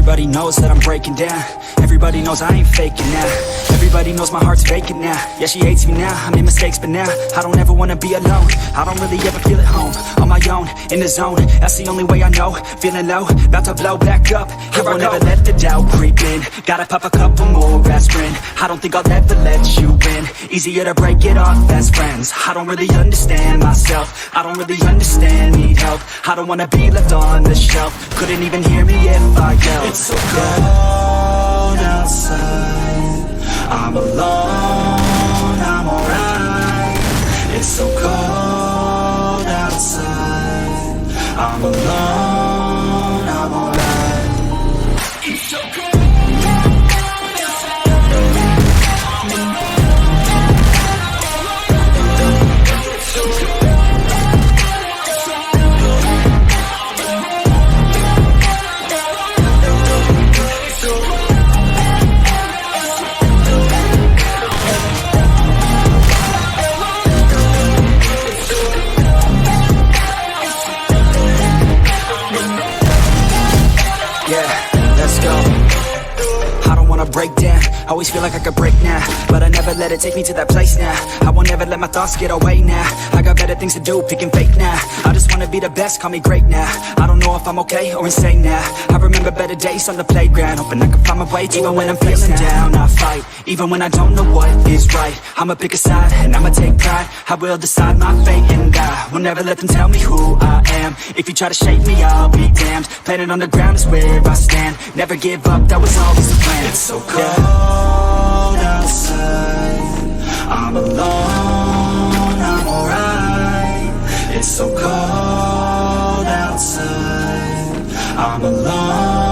Everybody knows that I'm breaking down. Everybody knows I ain't faking now. Everybody knows my heart's vacant now. Yeah, she hates me now, I made mistakes but now I don't ever wanna be alone. I don't really ever feel at home. On my own, in the zone, that's the only way I know. Feeling low, about to blow back up. I won't ever let the doubt creep in. Gotta pop a couple more aspirin. I don't think I'll ever let you in. Easier to break it off best friends. I don't really understand myself. I don't really understand, need help. I don't wanna be left on the shelf. Couldn't even hear me if I yelled. It's so cold outside, I'm alone, I'm alright. It's so cold outside, I'm alone, I'm alright. It's so cold. Break down, always feel like I could break now, but I never let it take me to that place now. I won't ever let my thoughts get away now. I got better things to do, picking fake now. I just wanna be the best, call me great now. I don't know if I'm okay or insane now. I remember better days on the playground, hoping I can find my way. Even when I'm feeling down, I fight. Even when I don't know what is right, I'ma pick a side and I'ma take pride. I will decide my fate and I will never let them tell me who I am. If you try to shape me, I'll be damned. Planet on the ground is where I stand. Never give up, that was always the plan. It's so cold outside, I'm alone, I'm alright. It's so cold outside, I'm alone.